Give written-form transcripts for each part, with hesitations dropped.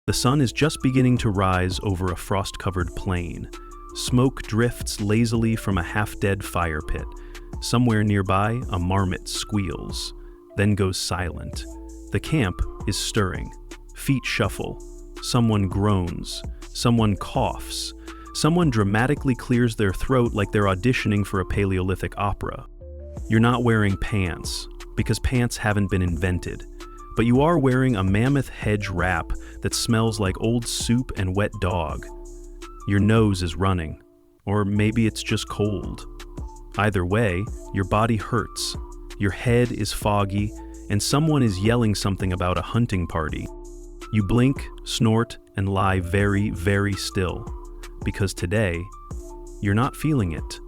The sun is just beginning to rise over a frost-covered plain. Smoke drifts lazily from a half-dead fire pit. Somewhere nearby, a marmot squeals, then goes silent. The camp is stirring. Feet shuffle. Someone groans. Someone coughs. Someone dramatically clears their throat like they're auditioning for a Paleolithic opera. You're not wearing pants, because pants haven't been invented. But you are wearing a mammoth-hide wrap that smells like old soup and wet dog. Your nose is running, or maybe it's just cold. Either way, your body hurts, your head is foggy, and someone is yelling something about a hunting party. You blink, snort, and lie very, very still, because today, you're not feeling it.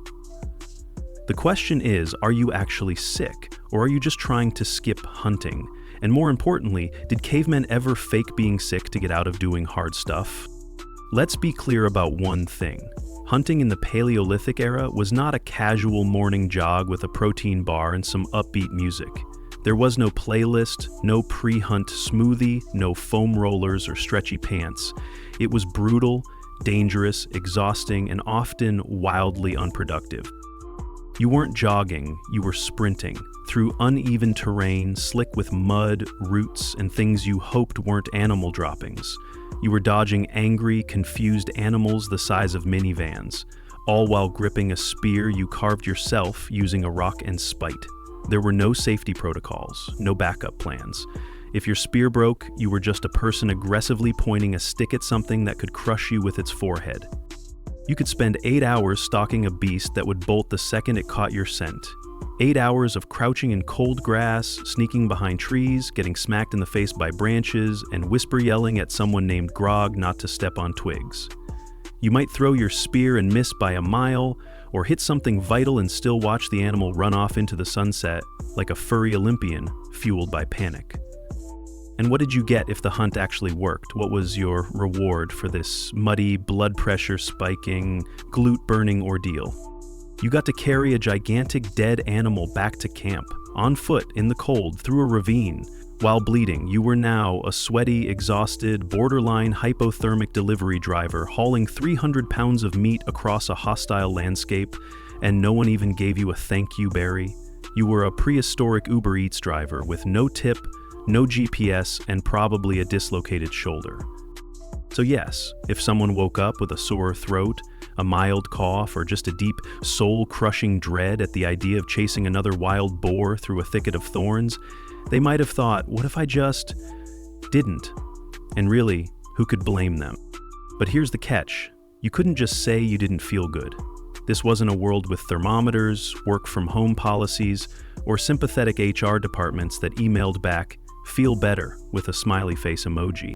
The question is, are you actually sick, or are you just trying to skip hunting? And more importantly, did cavemen ever fake being sick to get out of doing hard stuff? Let's be clear about one thing. Hunting in the Paleolithic era was not a casual morning jog with a protein bar and some upbeat music. There was no playlist, no pre-hunt smoothie, no foam rollers or stretchy pants. It was brutal, dangerous, exhausting, and often wildly unproductive. You weren't jogging, you were sprinting through uneven terrain, slick with mud, roots, and things you hoped weren't animal droppings. You were dodging angry, confused animals the size of minivans, all while gripping a spear you carved yourself using a rock and spite. There were no safety protocols, no backup plans. If your spear broke, you were just a person aggressively pointing a stick at something that could crush you with its forehead. You could spend 8 hours stalking a beast that would bolt the second it caught your scent. 8 hours of crouching in cold grass, sneaking behind trees, getting smacked in the face by branches, and whisper yelling at someone named Grog not to step on twigs. You might throw your spear and miss by a mile, or hit something vital and still watch the animal run off into the sunset like a furry Olympian fueled by panic. And what did you get if the hunt actually worked? What was your reward for this muddy, blood pressure spiking, glute-burning ordeal? You got to carry a gigantic dead animal back to camp, on foot, in the cold, through a ravine. While bleeding, you were now a sweaty, exhausted, borderline hypothermic delivery driver hauling 300 pounds of meat across a hostile landscape, and no one even gave you a thank you berry. You were a prehistoric Uber Eats driver with no tip, no GPS, and probably a dislocated shoulder. So yes, if someone woke up with a sore throat, a mild cough, or just a deep, soul-crushing dread at the idea of chasing another wild boar through a thicket of thorns, they might have thought, what if I just didn't? And really, who could blame them? But here's the catch. You couldn't just say you didn't feel good. This wasn't a world with thermometers, work-from-home policies, or sympathetic HR departments that emailed back, "Feel better," with a smiley face emoji.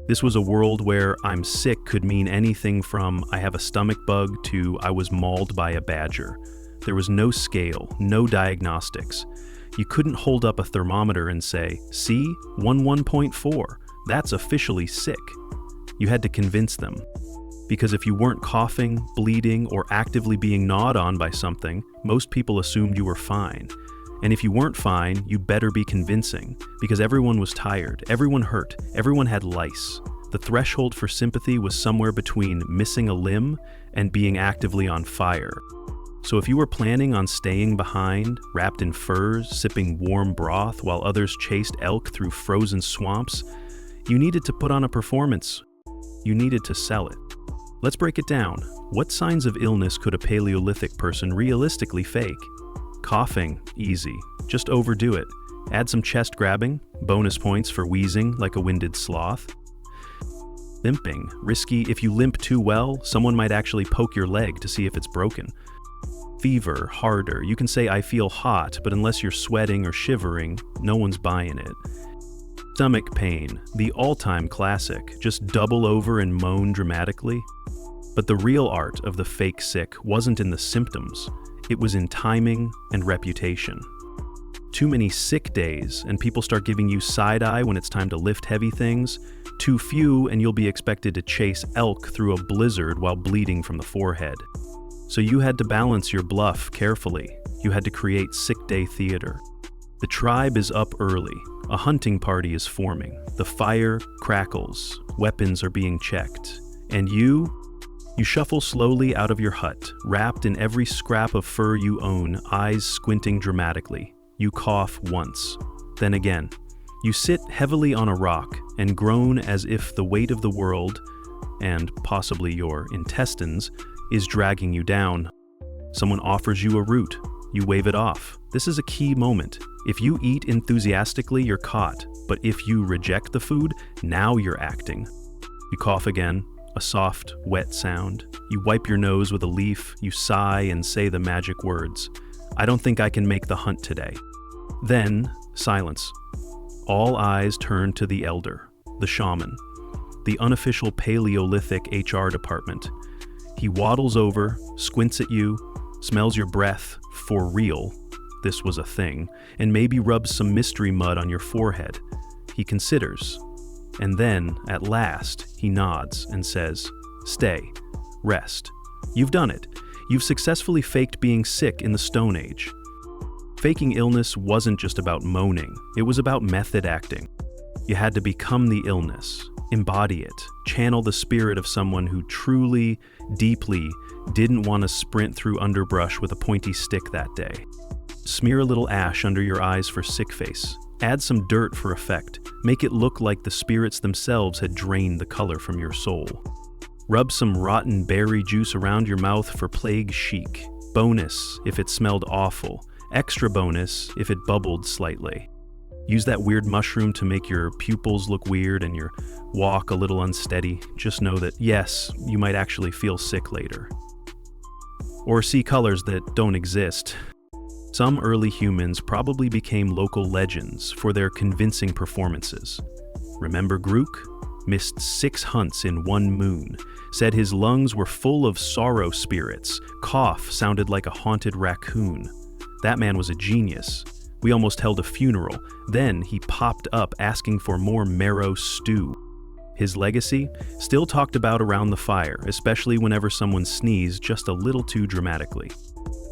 This was a world where "I'm sick" could mean anything from "I have a stomach bug" to "I was mauled by a badger." There was no scale, no diagnostics. You couldn't hold up a thermometer and say, "See, 11.4, that's officially sick." You had to convince them. Because if you weren't coughing, bleeding, or actively being gnawed on by something, most people assumed you were fine. And if you weren't fine, you'd better be convincing, because everyone was tired, everyone hurt, everyone had lice. The threshold for sympathy was somewhere between missing a limb and being actively on fire. So if you were planning on staying behind, wrapped in furs, sipping warm broth while others chased elk through frozen swamps, you needed to put on a performance. You needed to sell it. Let's break it down. What signs of illness could a Paleolithic person realistically fake? Coughing, easy. Just overdo it. Add some chest grabbing, bonus points for wheezing like a winded sloth. Limping, risky. If you limp too well, someone might actually poke your leg to see if it's broken. Fever, harder. You can say "I feel hot," but unless you're sweating or shivering, no one's buying it. Stomach pain, the all-time classic. Just double over and moan dramatically. But the real art of the fake sick wasn't in the symptoms. It was in timing and reputation. Too many sick days and people start giving you side-eye when it's time to lift heavy things. Too few and you'll be expected to chase elk through a blizzard while bleeding from the forehead. So you had to balance your bluff carefully. You had to create sick day theater. The tribe is up early. A hunting party is forming. The fire crackles, weapons are being checked, and you shuffle slowly out of your hut, wrapped in every scrap of fur you own, eyes squinting dramatically. You cough once, then again. You sit heavily on a rock and groan as if the weight of the world, and possibly your intestines, is dragging you down. Someone offers you a root. You wave it off. This is a key moment. If you eat enthusiastically, you're caught. But if you reject the food, now you're acting. You cough again, a soft, wet sound. You wipe your nose with a leaf. You sigh and say the magic words. I don't think I can make the hunt today. Then, silence. All eyes turn to the elder, the shaman, the unofficial Paleolithic HR department. He waddles over, squints at you, smells your breath, for real, this was a thing, and maybe rubs some mystery mud on your forehead. He considers, and then, at last, he nods and says, "Stay, rest. You've done it. You've successfully faked being sick in the Stone Age." Faking illness wasn't just about moaning, it was about method acting. You had to become the illness, embody it, channel the spirit of someone who truly, deeply didn't want to sprint through underbrush with a pointy stick that day. Smear a little ash under your eyes for sick face. Add some dirt for effect. Make it look like the spirits themselves had drained the color from your soul. Rub some rotten berry juice around your mouth for plague chic. Bonus if it smelled awful. Extra bonus if it bubbled slightly. Use that weird mushroom to make your pupils look weird and your walk a little unsteady. Just know that, yes, you might actually feel sick later. Or see colors that don't exist. Some early humans probably became local legends for their convincing performances. Remember Grook? Missed 6 hunts in 1 moon. Said his lungs were full of sorrow spirits. Cough sounded like a haunted raccoon. That man was a genius. We almost held a funeral. Then he popped up asking for more marrow stew. His legacy? Still talked about around the fire, especially whenever someone sneezed just a little too dramatically.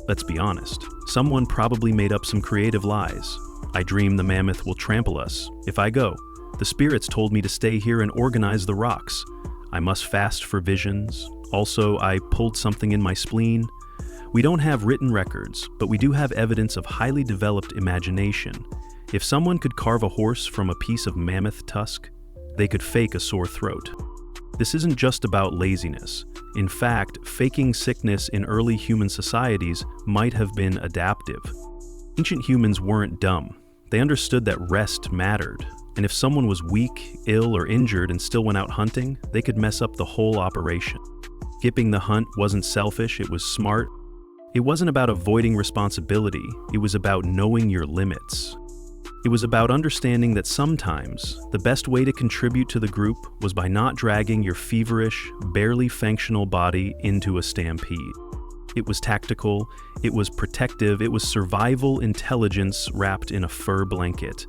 Let's be honest, someone probably made up some creative lies. I dream the mammoth will trample us. If I go, the spirits told me to stay here and organize the rocks. I must fast for visions. Also, I pulled something in my spleen. We don't have written records, but we do have evidence of highly developed imagination. If someone could carve a horse from a piece of mammoth tusk, they could fake a sore throat. This isn't just about laziness. In fact, faking sickness in early human societies might have been adaptive. Ancient humans weren't dumb. They understood that rest mattered, and if someone was weak, ill, or injured and still went out hunting, they could mess up the whole operation. Skipping the hunt wasn't selfish, it was smart. It wasn't about avoiding responsibility, it was about knowing your limits. It was about understanding that sometimes the best way to contribute to the group was by not dragging your feverish, barely functional body into a stampede. It was tactical, it was protective, it was survival intelligence wrapped in a fur blanket,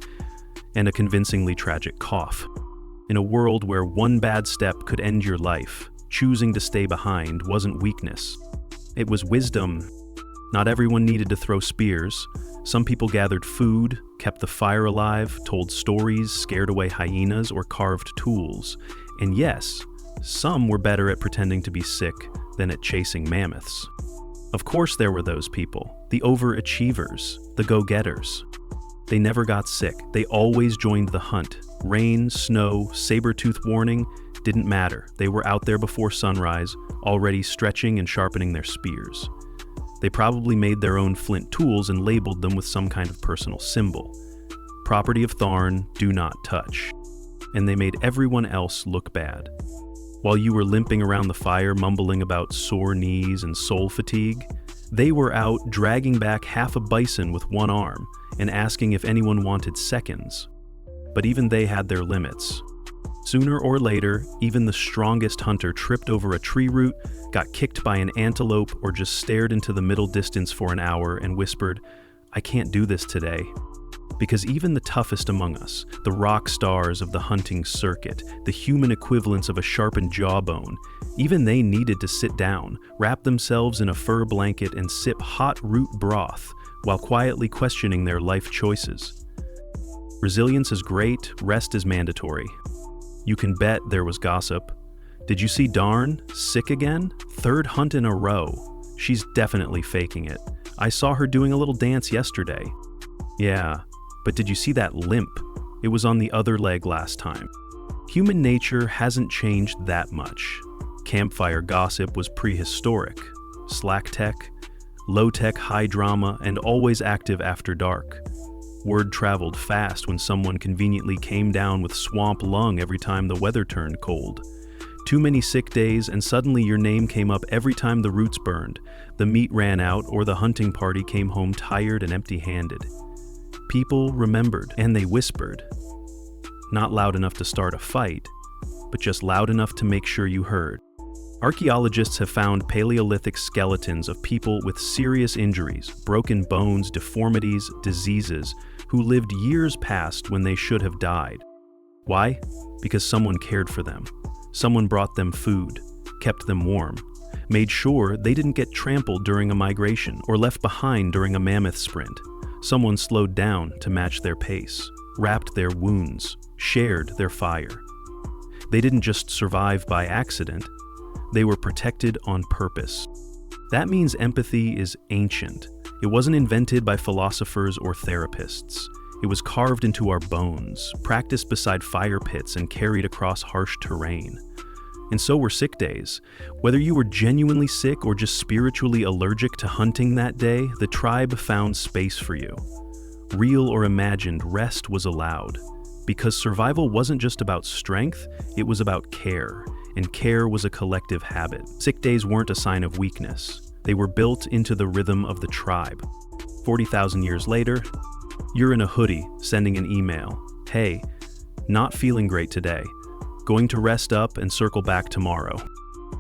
and a convincingly tragic cough. In a world where one bad step could end your life, choosing to stay behind wasn't weakness. It was wisdom. Not everyone needed to throw spears. Some people gathered food, kept the fire alive, told stories, scared away hyenas, or carved tools. And yes, some were better at pretending to be sick than at chasing mammoths. Of course there were those people, the overachievers, the go-getters. They never got sick. They always joined the hunt. Rain, snow, saber-tooth warning, didn't matter. They were out there before sunrise, already stretching and sharpening their spears. They probably made their own flint tools and labeled them with some kind of personal symbol. Property of Tharn, do not touch. And they made everyone else look bad. While you were limping around the fire mumbling about sore knees and soul fatigue, they were out dragging back half a bison with one arm and asking if anyone wanted seconds. But even they had their limits. Sooner or later, even the strongest hunter tripped over a tree root, got kicked by an antelope, or just stared into the middle distance for an hour and whispered, "I can't do this today." Because even the toughest among us, the rock stars of the hunting circuit, the human equivalents of a sharpened jawbone, even they needed to sit down, wrap themselves in a fur blanket, and sip hot root broth while quietly questioning their life choices. Resilience is great, rest is mandatory. You can bet there was gossip. Did you see Darn? Sick again? Third hunt in a row. She's definitely faking it. I saw her doing a little dance yesterday. Yeah, but did you see that limp? It was on the other leg last time. Human nature hasn't changed that much. Campfire gossip was prehistoric. Slack tech, low tech high drama, and always active after dark. Word traveled fast when someone conveniently came down with swamp lung every time the weather turned cold. Too many sick days and suddenly your name came up every time the roots burned, the meat ran out, or the hunting party came home tired and empty-handed. People remembered, and they whispered. Not loud enough to start a fight, but just loud enough to make sure you heard. Archaeologists have found Paleolithic skeletons of people with serious injuries, broken bones, deformities, diseases, who lived years past when they should have died. Why? Because someone cared for them. Someone brought them food, kept them warm, made sure they didn't get trampled during a migration or left behind during a mammoth sprint. Someone slowed down to match their pace, wrapped their wounds, shared their fire. They didn't just survive by accident, they were protected on purpose. That means empathy is ancient. It wasn't invented by philosophers or therapists. It was carved into our bones, practiced beside fire pits, and carried across harsh terrain. And so were sick days. Whether you were genuinely sick or just spiritually allergic to hunting that day, the tribe found space for you. Real or imagined, rest was allowed. Because survival wasn't just about strength, it was about care. And care was a collective habit. Sick days weren't a sign of weakness. They were built into the rhythm of the tribe. 40,000 years later, you're in a hoodie, sending an email. Hey, not feeling great today. Going to rest up and circle back tomorrow.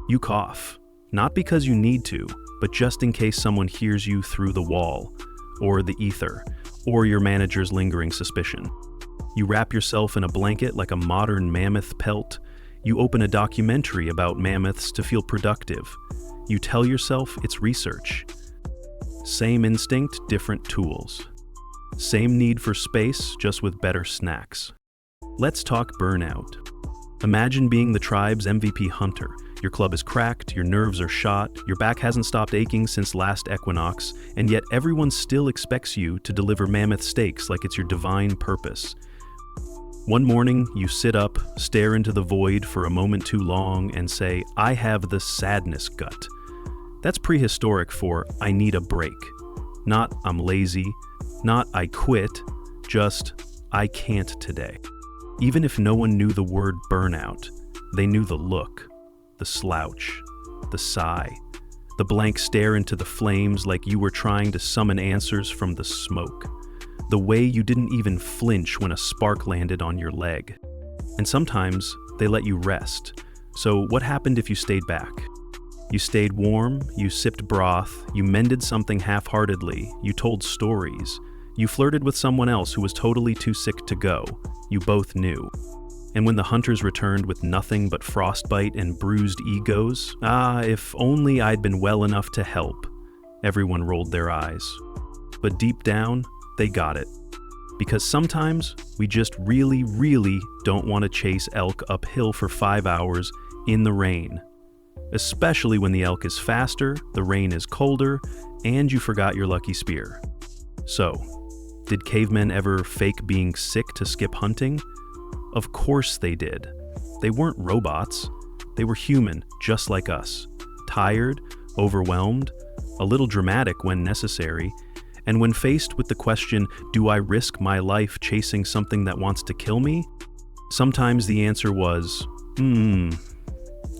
You cough. Not because you need to, but just in case someone hears you through the wall, or the ether, or your manager's lingering suspicion. You wrap yourself in a blanket like a modern mammoth pelt. You open a documentary about mammoths to feel productive. You tell yourself it's research. Same instinct, different tools. Same need for space, just with better snacks. Let's talk burnout. Imagine being the tribe's MVP hunter. Your club is cracked, your nerves are shot, your back hasn't stopped aching since last equinox, and yet everyone still expects you to deliver mammoth steaks like it's your divine purpose. One morning, you sit up, stare into the void for a moment too long, and say, I have the sadness gut. That's prehistoric for, I need a break. Not, I'm lazy. Not, I quit. Just, I can't today. Even if no one knew the word burnout, they knew the look, the slouch, the sigh, the blank stare into the flames like you were trying to summon answers from the smoke. The way you didn't even flinch when a spark landed on your leg. And sometimes they let you rest. So what happened if you stayed back? You stayed warm, you sipped broth, you mended something half-heartedly, you told stories. You flirted with someone else who was totally too sick to go. You both knew. And when the hunters returned with nothing but frostbite and bruised egos, if only I'd been well enough to help. Everyone rolled their eyes. But deep down, they got it. Because sometimes we just really, really don't want to chase elk uphill for 5 hours in the rain. Especially when the elk is faster, the rain is colder, and you forgot your lucky spear. So, did cavemen ever fake being sick to skip hunting? Of course they did. They weren't robots. They were human, just like us. Tired, overwhelmed, a little dramatic when necessary, and when faced with the question, do I risk my life chasing something that wants to kill me? Sometimes the answer was,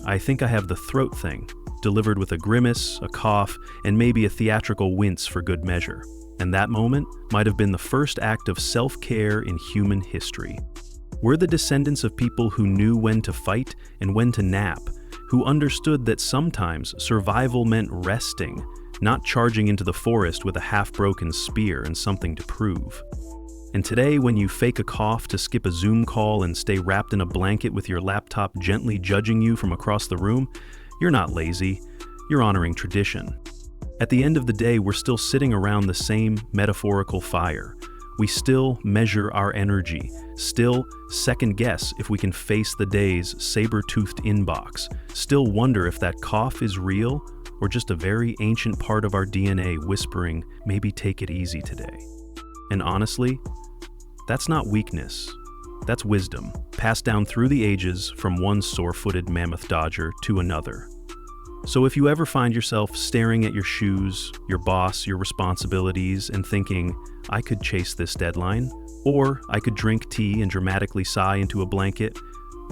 I think I have the throat thing, delivered with a grimace, a cough, and maybe a theatrical wince for good measure. And that moment might have been the first act of self-care in human history. We're the descendants of people who knew when to fight and when to nap, who understood that sometimes survival meant resting, not charging into the forest with a half-broken spear and something to prove. And today, when you fake a cough to skip a Zoom call and stay wrapped in a blanket with your laptop gently judging you from across the room, you're not lazy, you're honoring tradition. At the end of the day, we're still sitting around the same metaphorical fire, We still measure our energy, still second guess if we can face the day's saber-toothed inbox, still wonder if that cough is real or just a very ancient part of our DNA whispering, maybe take it easy today. And honestly, that's not weakness. That's wisdom, passed down through the ages from one sore-footed mammoth dodger to another. So if you ever find yourself staring at your shoes, your boss, your responsibilities, and thinking, I could chase this deadline, or I could drink tea and dramatically sigh into a blanket,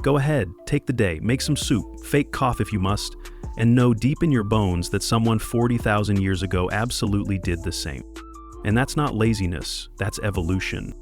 go ahead, take the day, make some soup, fake cough if you must, and know deep in your bones that someone 40,000 years ago absolutely did the same. And that's not laziness, that's evolution.